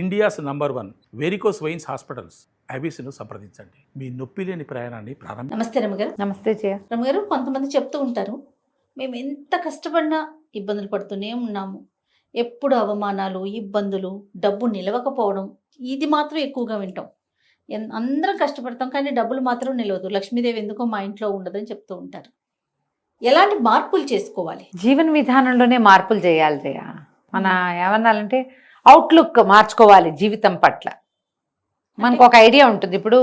India's number 1 varicose veins hospitals అబిస్ను సంప్రదించండి. మీ నొప్పి లేని ప్రయాణాన్ని నమస్తే రమగారు. నమస్తే జయ. రమగారు, కొంతమంది చెప్తూ ఉంటారు, మేము ఎంత కష్టపడినా ఇబ్బందులు పడుతూనే ఉన్నాము, ఎప్పుడు అవమానాలు, ఇబ్బందులు, డబ్బు నిలవకపోవడం, ఇది మాత్రం ఎక్కువగా వింటాం. అందరం కష్టపడతాం కానీ డబ్బులు మాత్రం నిలవదు. లక్ష్మీదేవి ఎందుకో మా ఇంట్లో ఉండదని చెప్తూ ఉంటారు. ఎలాంటి మార్పులు చేసుకోవాలి? జీవన విధానంలోనే మార్పులు చేయాలి జయ. మన ఏమన్నాలంటే అవుట్లుక్ మార్చుకోవాలి జీవితం పట్ల. మనకు ఒక ఐడియా ఉంటుంది. ఇప్పుడు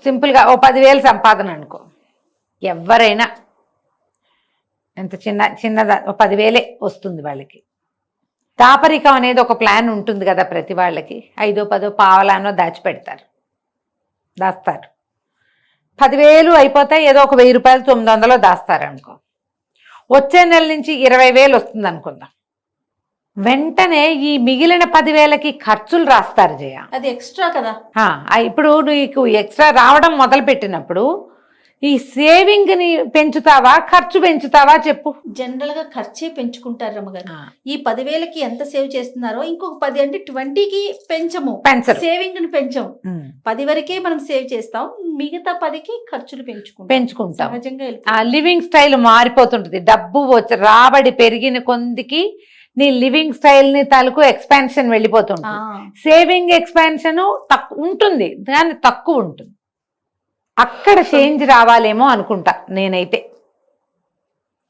సింపుల్గా ఓ 10,000 సంపాదన అనుకో, ఎవరైనా ఎంత చిన్నదా 10,000 వస్తుంది వాళ్ళకి. దాపరికం అనేది ఒక ప్లాన్ ఉంటుంది కదా ప్రతి వాళ్ళకి. 5, 10 పావలానో దాచిపెడతారు, దాస్తారు. 10,000 అయిపోతాయి, ఏదో ఒక 1,000 రూపాయలు 900 దాస్తారు అనుకో. వచ్చే నెల నుంచి 20,000 వస్తుంది అనుకుందాం. వెంటనే ఈ మిగిలిన 10,000కి ఖర్చులు రాస్తారు జయ. అది ఎక్స్ట్రా కదా. ఇప్పుడు నీకు ఎక్స్ట్రా రావడం మొదలు పెట్టినప్పుడు ఈ సేవింగ్ ని పెంచుతావా, ఖర్చు పెంచుతావా చెప్పు? జనరల్ గా ఖర్చే పెంచుకుంటారు రమ్మగారు. ఈ 10,000కి ఎంత సేవ్ చేస్తున్నారో ఇంకొక 10 అంటే 20కి పెంచరు, సేవింగ్ ని పెంచము. 10 వరకే మనం సేవ్ చేస్తాం, మిగతా 10కి ఖర్చులు పెంచుకుంటాం. సహజంగా లివింగ్ స్టైల్ మారిపోతుంటది. డబ్బు రాబడి పెరిగిన కొందికి నీ లివింగ్ స్టైల్ ని తాలూకు ఎక్స్పాన్షన్ వెళ్ళిపోతుంది. సేవింగ్ ఎక్స్పాన్షన్ ఉంటుంది కానీ తక్కువ ఉంటుంది. అక్కడ చేంజ్ రావాలేమో అనుకుంటా నేనైతే.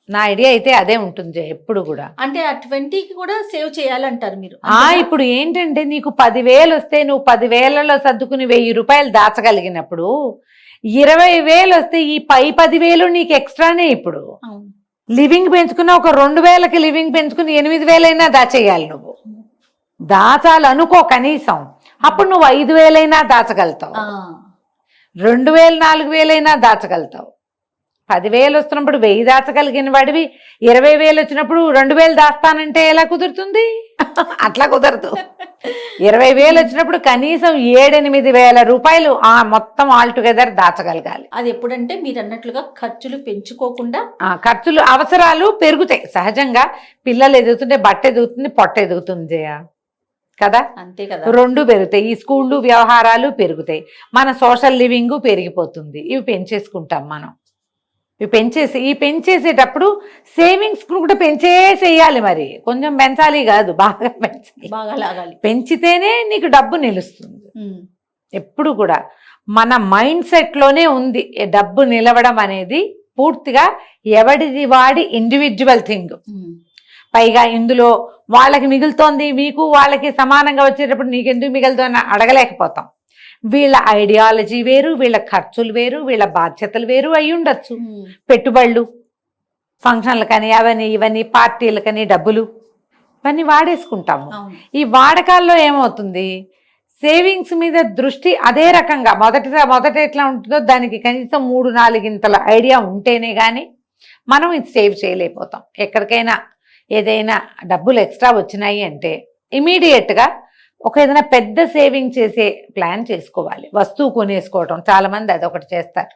నా ఐడియా అయితే అదే ఉంటుంది ఎప్పుడు కూడా. అంటే ఆ 20కి కూడా సేవ్ చేయాలంటారు మీరు. ఇప్పుడు ఏంటంటే నీకు 10,000 వస్తే నువ్వు 10,000లో సర్దుకుని 1,000 రూపాయలు దాచగలిగినప్పుడు 20,000 వస్తే ఈ 10,000 నీకు ఎక్స్ట్రానే. ఇప్పుడు లివింగ్ పెంచుకున్న ఒక 2,000కి లివింగ్ పెంచుకుని 8,000 అయినా దాచేయాలి. నువ్వు దాచాలనుకో కనీసం, అప్పుడు నువ్వు 5,000 అయినా దాచగలుగుతావు, 2,000, 4,000 అయినా దాచగలుగుతావు. 10,000 వస్తున్నప్పుడు 1,000 దాచగలిగిన వాడివి 20,000 వచ్చినప్పుడు 2,000 దాస్తానంటే ఎలా కుదురుతుంది? అట్లా కుదరదు. 20,000 వచ్చినప్పుడు కనీసం 7-8,000 రూపాయలు మొత్తం ఆల్ టుగెదర్ దాచగలగాలి. అది ఎప్పుడంటే మీరు అన్నట్లుగా ఖర్చులు పెంచుకోకుండా. ఖర్చులు అవసరాలు పెరుగుతాయి సహజంగా. పిల్లలు ఎదుగుతుంటే బట్ట ఎదుగుతుంది, పొట్ట ఎదుగుతుంది జయ కదా. అంతే కదా, 2 పెరుగుతాయి. ఈ స్కూళ్ళు వ్యవహారాలు పెరుగుతాయి, మన సోషల్ లివింగ్ పెరిగిపోతుంది. ఇవి పెంచేసుకుంటాం మనం. ఈ పెంచేసేటప్పుడు సేవింగ్స్ కూడా పెంచేసేయాలి. మరి కొంచెం పెంచాలి కాదు, బాగా పెంచాలి, బాగా లాగాలి. పెంచితేనే నీకు డబ్బు నిలుస్తుంది. ఎప్పుడు కూడా మన మైండ్ సెట్లోనే ఉంది డబ్బు నిలవడం అనేది. పూర్తిగా ఎవడిది వాడి ఇండివిజువల్ థింగ్. పైగా ఇందులో వాళ్ళకి మిగులుతోంది, మీకు వాళ్ళకి సమానంగా వచ్చేటప్పుడు నీకెందుకు మిగులుతోంది అడగలేకపోతాం. వీళ్ళ ఐడియాలజీ వేరు, వీళ్ళ ఖర్చులు వేరు, వీళ్ళ బాధ్యతలు వేరు అయి ఉండొచ్చు. పెట్టుబడులు, ఫంక్షన్లకని, అవన్నీ ఇవన్నీ, పార్టీలకని డబ్బులు ఇవన్నీ వాడేసుకుంటాము. ఈ వాడకాల్లో ఏమవుతుంది, సేవింగ్స్ మీద దృష్టి అదే రకంగా మొదట ఎట్లా ఉంటుందో దానికి కనీసం 3-4 ఐడియా ఉంటేనే కానీ మనం ఇది సేవ్ చేయలేకపోతాం. ఎక్కడికైనా ఏదైనా డబ్బులు ఎక్స్ట్రా వచ్చినాయి అంటే ఇమీడియట్గా ఏదైనా పెద్ద సేవింగ్ చేసే ప్లాన్ చేసుకోవాలి. వస్తువు కొనేసుకోవటం, చాలామంది అదొకటి చేస్తారు.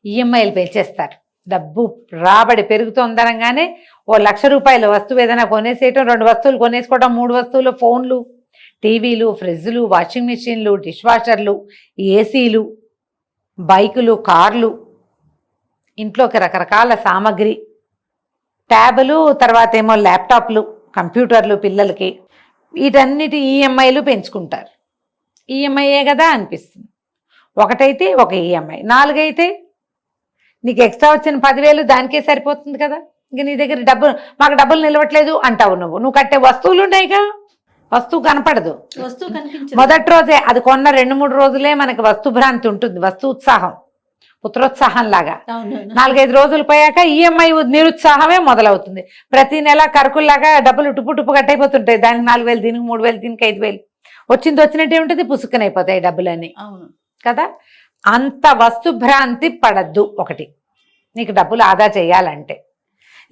ఈఎంఐలు పెంచేస్తారు. డబ్బు రాబడి పెరుగుతుందనగానే ఓ 1,00,000 రూపాయల వస్తువు ఏదైనా కొనేసేయటం, 2 వస్తువులు కొనేసుకోవడం, 3 వస్తువులు, ఫోన్లు, టీవీలు, ఫ్రిడ్జ్లు, వాషింగ్ మిషన్లు, డిష్ వాషర్లు, ఏసీలు, బైకులు, కార్లు, ఇంట్లోకి రకరకాల సామాగ్రి, ట్యాబులు, తర్వాత ఏమో ల్యాప్టాప్లు, కంప్యూటర్లు పిల్లలకి, వీటన్నిటి ఈఎంఐలు పెంచుకుంటారు. ఈఎంఐయే కదా అనిపిస్తుంది. ఒకటైతే ఒక ఈఎంఐ, 4 అయితే నీకు ఎక్స్ట్రా వచ్చిన 10,000 దానికే సరిపోతుంది కదా. ఇంక నీ దగ్గర మాకు డబ్బులు నిలవట్లేదు అంటావు. నువ్వు కట్టే వస్తువులు ఉన్నాయిగా, వస్తువు కనపడదు, వస్తువు కనిపించదు. మొదటి రోజే అది కొన్న 2-3 రోజులే మనకి వస్తు భ్రాంతి ఉంటుంది, వస్తు ఉత్సాహం, పుత్రోత్సాహం లాగా. 4-5 రోజులు పోయాక ఈఎంఐ నిరుత్సాహమే మొదలవుతుంది. ప్రతి నెల కరుకుల్లాగా డబ్బులు టుప్పు కట్టయిపోతుంటాయి. దానికి 4,000, దీనికి 3,000, దీనికి 5,000 వచ్చినట్టే ఉంటుంది, పుసుకునైపోతాయి డబ్బులని కదా. అంత వస్తు భ్రాంతి పడద్దు. ఒకటి, నీకు డబ్బులు ఆదా చేయాలంటే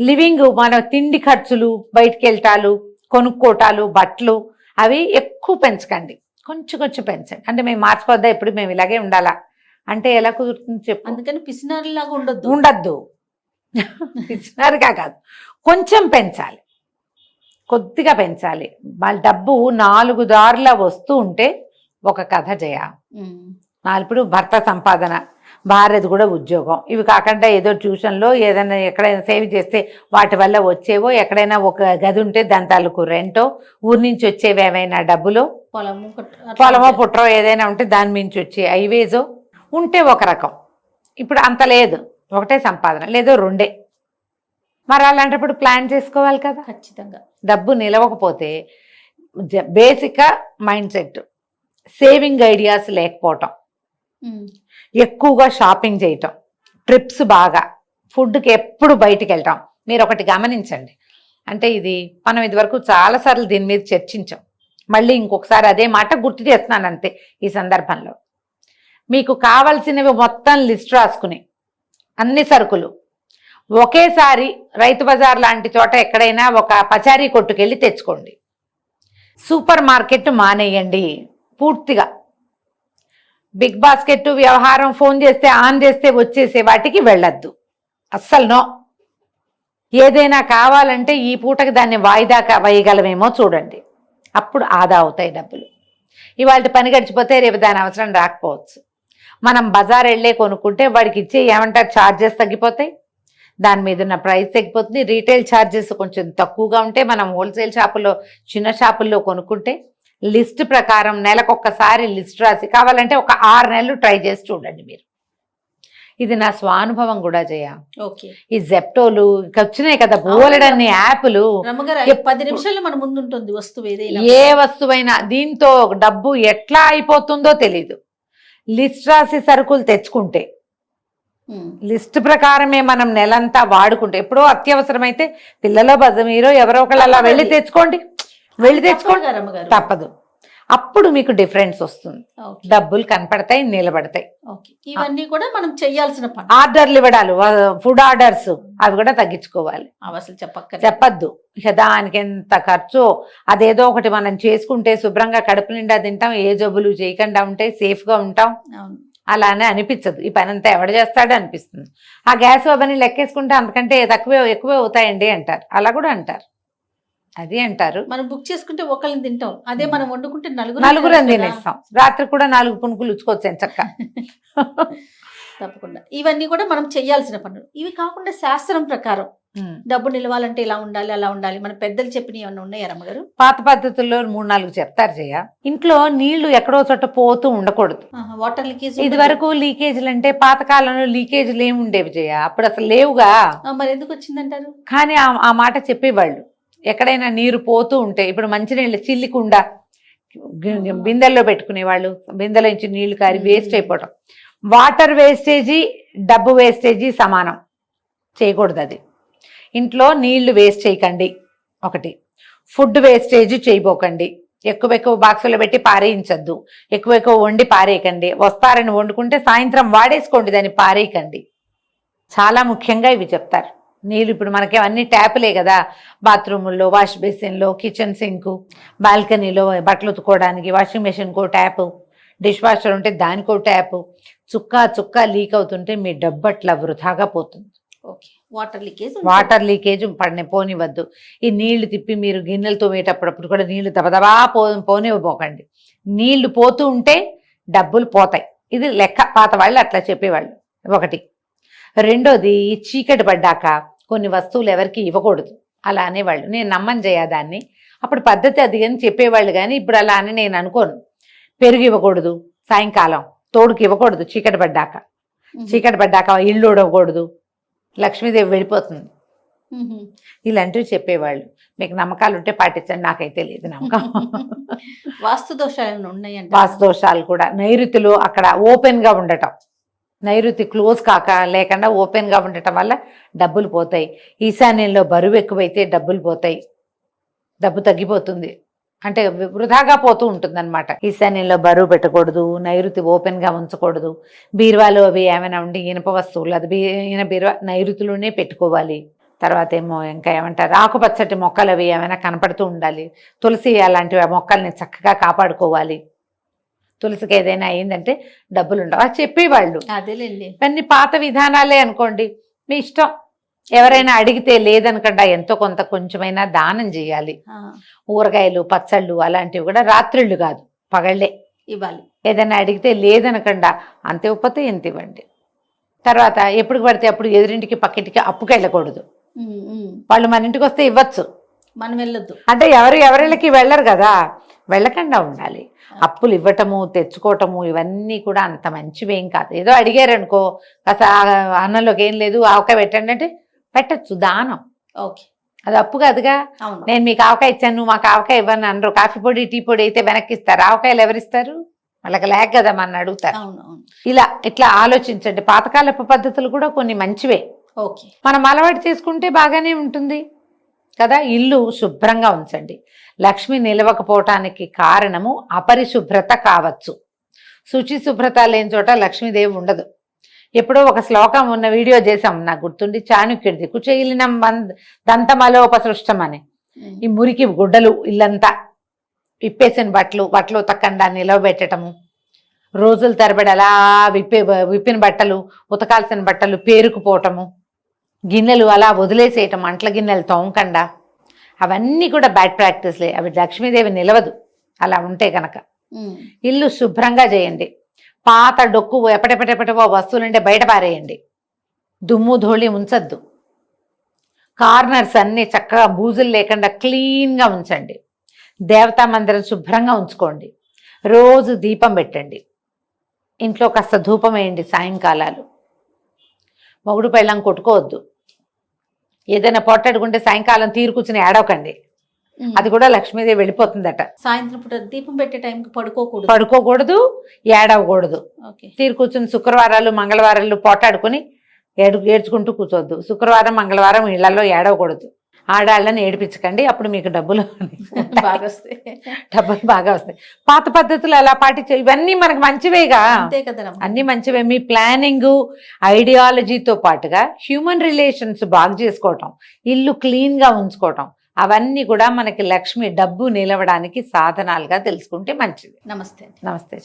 లివింగ్, మన తిండి ఖర్చులు, బయటికి వెళ్తాలు, కొనుక్కోటాలు, బట్టలు, అవి ఎక్కువ పెంచకండి, కొంచెం పెంచండి. అంటే మేము మార్చుకోవద్దా, ఎప్పుడు మేము ఇలాగే ఉండాలా అంటే ఎలా కుదురుతుంది చెప్పు. అందుకని పిసినారిలాగా ఉండద్దు. పిసినారిగా కాదు, కొంచెం పెంచాలి. కొద్దిగా పెంచాలి. వాళ్ళ డబ్బు 4 దారుల వస్తూ ఉంటే ఒక కథ చేయ. ఇప్పుడు భర్త సంపాదన, భార్యది కూడా ఉద్యోగం, ఇవి కాకుండా ఏదో ట్యూషన్లో ఏదైనా ఎక్కడైనా సేవ్ చేస్తే వాటి వల్ల వచ్చేవో, ఎక్కడైనా ఒక గది ఉంటే దాని తాలూకు రెంటో, ఊరి నుంచి వచ్చేవి ఏమైనా డబ్బులో, పొలమో పుట్రో ఏదైనా ఉంటే దాని నుంచి వచ్చే హైవేజో ఉంటే ఒక రకం. ఇప్పుడు అంత లేదు, ఒకటే సంపాదన, లేదో 2. మరి అలాంటప్పుడు ప్లాన్ చేసుకోవాలి కదా. ఖచ్చితంగా డబ్బు నిలవకపోతే బేసిక్గా మైండ్ సెట్, సేవింగ్ ఐడియాస్ లేకపోవటం, ఎక్కువగా షాపింగ్ చేయటం, ట్రిప్స్ బాగా, ఫుడ్కి ఎప్పుడు బయటికి వెళ్ళటం. మీరు ఒకటి గమనించండి, అంటే ఇది మనం ఇదివరకు చాలాసార్లు దీని మీద చర్చించాం, మళ్ళీ ఇంకొకసారి అదే మాట గుర్తు చేస్తున్నాను అంతే. ఈ సందర్భంలో మీకు కావాల్సినవి మొత్తం లిస్ట్ రాసుకుని అన్ని సరుకులు ఒకేసారి రైతు బజార్ లాంటి చోట ఎక్కడైనా ఒక పచారీ కొట్టుకెళ్ళి తెచ్చుకోండి. సూపర్ మార్కెట్ మానేయండి పూర్తిగా. బిగ్ బాస్కెట్ వ్యవహారం ఫోన్ చేస్తే ఆన్ చేస్తే వచ్చేసే వాటికి వెళ్ళొద్దు, అస్సలు నో. ఏదైనా కావాలంటే ఈ పూటకి దాన్ని వాయిదా వేయగలమేమో చూడండి, అప్పుడు ఆదా అవుతాయి డబ్బులు. ఇవాళ పని గడిచిపోతే రేపు దాని అవసరం రాకపోవచ్చు. మనం బజార్ వెళ్ళే కొనుక్కుంటే వాడికి ఇచ్చే ఏమంటారు ఛార్జెస్ తగ్గిపోతాయి, దాని మీద ఉన్న ప్రైస్ తగ్గిపోతుంది. రీటైల్ ఛార్జెస్ కొంచెం తక్కువగా ఉంటే మనం హోల్సేల్ షాపుల్లో చిన్న షాపుల్లో కొనుక్కుంటే లిస్ట్ ప్రకారం నెలకొక్కసారి లిస్ట్ రాసి కావాలంటే ఒక 6 నెలలు ట్రై చేసి చూడండి మీరు. ఇది నా స్వానుభవం కూడా చేయ. ఈ జెప్టోలు వచ్చినాయి కదా, బోలెడన్ని యాప్లు, 10 నిమిషాల్లో మన ముందు ఉంటుంది వస్తువు, ఏ వస్తువైనా. దీంతో డబ్బు ఎట్లా అయిపోతుందో తెలీదు. లిస్ట్ రాసి సరుకులు తెచ్చుకుంటే లిస్ట్ ప్రకారమే మనం నెలంతా వాడుకుంటే, ఎప్పుడో అత్యవసరమైతే పిల్లలో మీరు ఎవరో ఒకళ్ళు అలా వెళ్ళి తెచ్చుకోండి, తప్పదు. అప్పుడు మీకు డిఫరెన్స్ వస్తుంది, డబ్బులు కనపడతాయి, నిలబడతాయి. ఇవన్నీ కూడా మనం చేయాల్సిన పని. ఆర్డర్లు ఇవ్వడాలు, ఫుడ్ ఆర్డర్స్ అవి కూడా తగ్గించుకోవాలి. అసలు చెప్పద్దు ఇక, దానికి ఎంత ఖర్చు. అదేదో ఒకటి మనం చేసుకుంటే శుభ్రంగా కడుపు నిండా తింటాం, ఏ జబ్బులు చేయకుండా ఉంటే సేఫ్గా ఉంటాం. అలానే అనిపించదు, ఈ పని అంతా ఎవడు చేస్తాడో అనిపిస్తుంది. ఆ గ్యాస్ అవన్నీ లెక్కేసుకుంటే అంతకంటే ఎక్కువే అవుతాయండి అంటారు, అలా కూడా అంటారు. అది అంటారు, మనం బుక్ చేసుకుంటే ఒకళ్ళని తింటాం, అదే మనం వండుకుంటే నలుగురు తినేస్తాం. రాత్రి కూడా 4 పునుకులు ఉచ్చుకోవచ్చు చక్క. తప్పకుండా ఇవన్నీ కూడా మనం చేయాల్సిన పనులు. ఇవి కాకుండా శాస్త్రం ప్రకారం డబ్బు నిలవాలంటే ఇలా ఉండాలి, అలా ఉండాలి, మన పెద్దలు చెప్పినవి ఏమన్నా ఉన్నాయా రమ్మగారు? పాత పద్ధతుల్లో 3-4 చెప్తారు చేయ. ఇంట్లో నీళ్లు ఎక్కడో చోట పోతూ ఉండకూడదు. వాటర్ లీకేజ్ ఇది వరకు లీకేజీలు అంటే పాతకాలంలో లీకేజీలు ఏమి ఉండేవి చేయ, అప్పుడు అసలు లేవుగా. మరి ఎందుకు వచ్చిందంటారు? కానీ ఆ మాట చెప్పేవాళ్ళు. ఎక్కడైనా నీరు పోతూ ఉంటే, ఇప్పుడు మంచినీళ్ళు చిల్లికుండా బిందెల్లో పెట్టుకునేవాళ్ళు, బిందెల నుంచి నీళ్లు కారి వేస్ట్ అయిపోవటం. వాటర్ వేస్టేజీ డబ్బు వేస్టేజీ సమానం చేయకూడదు. అది ఇంట్లో నీళ్లు వేస్ట్ చేయకండి ఒకటి. ఫుడ్ వేస్టేజ్ చేయబోకండి, ఎక్కువ బాక్సులో పెట్టి పారేయించద్దు, ఎక్కువ వండి పారేయకండి. వస్తారని వండుకుంటే సాయంత్రం వాడేసుకోండి, దాన్ని పారేయకండి. చాలా ముఖ్యంగా ఇవి చెప్తారు. నీళ్ళు ఇప్పుడు మనకేమన్నీ ట్యాపులే కదా, బాత్రూముల్లో, వాష్ బేసిన్లో, కిచెన్ సింకు, బాల్కనీలో బట్టలు ఉతుకోవడానికి వాషింగ్ మెషిన్కో ట్యాపు, డిష్ వాషర్ ఉంటే దానికో ట్యాపు. చుక్క లీక్ అవుతుంటే మీ డబ్బు అట్లా వృధాగా పోతుంది. వాటర్ లీకేజ్ పోనివ్వద్దు. ఈ నీళ్లు తిప్పి మీరు గిన్నెలు తోమేటప్పుడు కూడా నీళ్లు దబదబా పోనివ్వబోకండి. నీళ్లు పోతూ ఉంటే డబ్బులు పోతాయి. ఇది లెక్క, పాత వాళ్ళు అట్లా చెప్పేవాళ్ళు. ఒకటి. రెండోది, చీకటి పడ్డాక కొన్ని వస్తువులు ఎవరికి ఇవ్వకూడదు అలా అనేవాళ్ళు. నేను నమ్మని చేయదాన్ని, అప్పుడు పద్ధతి అది అని చెప్పేవాళ్ళు. కానీ ఇప్పుడు అలా అని నేను అనుకోను. పెరుగు ఇవ్వకూడదు సాయంకాలం, తోడుకి ఇవ్వకూడదు చీకటి పడ్డాక ఇల్లు ఉడవకూడదు, లక్ష్మీదేవి వెళ్ళిపోతుంది, ఇలాంటివి చెప్పేవాళ్ళు. మీకు నమ్మకాలు ఉంటే పాటించండి, నాకైతే లేదు నమ్మకం. వాస్తు దోషాలు ఉన్నాయండి. వాస్తు దోషాలు కూడా, నైరుతిలో అక్కడ ఓపెన్గా ఉండటం, నైరుతి క్లోజ్ లేకుండా ఓపెన్గా ఉండటం వల్ల డబ్బులు పోతాయి. ఈశాన్యంలో బరువు ఎక్కువైతే డబ్బులు పోతాయి, డబ్బు తగ్గిపోతుంది, అంటే వృధాగా పోతూ ఉంటుంది అనమాట. ఈశాన్యంలో బరువు పెట్టకూడదు, నైరుతి ఓపెన్గా ఉంచకూడదు. బీరువాలో అవి ఏమైనా ఉండి ఇనుప వస్తువులు, అది బీరువా నైరుతిలోనే పెట్టుకోవాలి. తర్వాత ఏమో ఇంకా ఏమంటారు, ఆకుపచ్చటి మొక్కలు అవి ఏమైనా కనపడుతూ ఉండాలి. తులసి అలాంటివి మొక్కల్ని చక్కగా కాపాడుకోవాలి. తులసికి ఏదైనా అయిందంటే డబ్బులు ఉండవు, అది చెప్పేవాళ్ళు. అదేలేండి, అన్ని పాత విధానాలే అనుకోండి, మీ ఇష్టం. ఎవరైనా అడిగితే లేదనకుండా ఎంతో కొంత కొంచెమైనా దానం చేయాలి. ఊరగాయలు పచ్చళ్ళు అలాంటివి కూడా రాత్రిళ్ళు కాదు పగళ్ళే ఇవ్వాలి. ఏదైనా అడిగితే లేదనకుండా అంత ఇవ్వకపోతే ఎంత ఇవ్వండి. తర్వాత ఎప్పుడు పడితే అప్పుడు ఎదురింటికి పక్కింటికి అప్పుకి వెళ్ళకూడదు. వాళ్ళు మన ఇంటికి వస్తే ఇవ్వచ్చు, మనం వెళ్ళొద్దు. అంటే ఎవరిళ్ళకి వెళ్ళరు కదా, వెళ్ళకుండా ఉండాలి. అప్పులు ఇవ్వటము తెచ్చుకోవటము ఇవన్నీ కూడా అంత మంచివేం కాదు. ఏదో అడిగారు అనుకో, కాస్త అన్నంలోకి ఏం లేదు ఆవకాయ పెట్టండి అంటే పెట్టచ్చు, దానం. ఓకే, అది అప్పు కాదుగా. నేను మీకు ఆవకాయ ఇచ్చాను నువ్వు మాకు ఆవకాయ ఇవ్వను అనరు. కాఫీ పొడి టీ పొడి అయితే వెనక్కి ఇస్తారు, ఆవకాయలు ఎవరిస్తారు? వాళ్ళకి లేక కదా మన అడుగుతారు. ఇట్లా ఆలోచించండి. పాతకాలపు పద్ధతులు కూడా కొన్ని మంచివే. ఓకే, మనం అలవాటు చేసుకుంటే బాగానే ఉంటుంది కదా. ఇల్లు శుభ్రంగా ఉంచండి. లక్ష్మి నిలవకపోవటానికి కారణము అపరిశుభ్రత కావచ్చు. శుచి శుభ్రత లేని చోట లక్ష్మీదేవి ఉండదు. ఎప్పుడో ఒక శ్లోకం ఉన్న వీడియో చేసాం, నాకు గుర్తుండి, చాణుక్యుడిది, కుచేలినం దంతమలోపసృష్టం అని. ఈ మురికి గుడ్డలు ఇల్లంతా విప్పేసిన బట్టలు ఉతకండా నిలవబెట్టడము, రోజుల తరబడి అలా విప్పిన బట్టలు ఉతకాల్సిన బట్టలు పేరుకుపోవటము, గిన్నెలు అలా వదిలేసేయటం, అంట్ల గిన్నెలు తోమకుండా, అవన్నీ కూడా బ్యాడ్ ప్రాక్టీస్లే. అవి లక్ష్మీదేవి నిలవదు అలా ఉంటే కనుక. ఇల్లు శుభ్రంగా చేయండి. పాత డొక్కు ఎప్పటెప్పటెప్పటవో వస్తువులుంటే బయట పారేయండి. దుమ్ము ధూళి ఉంచద్దు. కార్నర్స్ అన్నీ చక్కగా బూజులు లేకుండా క్లీన్గా ఉంచండి. దేవతా మందిరం శుభ్రంగా ఉంచుకోండి. రోజు దీపం పెట్టండి. ఇంట్లో కాస్త ధూపం వేయండి సాయంకాలాలు. మొగుడు పెళ్ళం కొట్టుకోవద్దు. ఏదైనా పొట్టడుకుంటే సాయంకాలం తీరు కూర్చుని ఏడవకండి, అది కూడా లక్ష్మీదేవి వెళ్ళిపోతుందట. సాయంత్రం పూట దీపం పెట్టే టైంకి పడుకోకూడదు, ఏడవకూడదు. తీరు కూర్చుని శుక్రవారాలు మంగళవారాలు పొట్టాడుకుని ఏడ్చుకుంటూ కూర్చోవద్దు. శుక్రవారం మంగళవారం ఇళ్లలో ఏడవకూడదు. ఆడాళ్ళని ఏడిపించకండి, అప్పుడు మీకు డబ్బులు బాగా వస్తాయి. డబ్బులు బాగా వస్తాయి. పాత పద్ధతులు అలా పాటించే ఇవన్నీ మనకు మంచివేగా, అన్ని మంచివే. మీ ప్లానింగ్ ఐడియాలజీతో పాటుగా హ్యూమన్ రిలేషన్స్ బాగు చేసుకోవటం, ఇల్లు క్లీన్గా ఉంచుకోవటం, అవన్నీ కూడా మనకి లక్ష్మి డబ్బు నిలవడానికి సాధనాలుగా తెలుసుకుంటే మంచిది. నమస్తే. నమస్తే.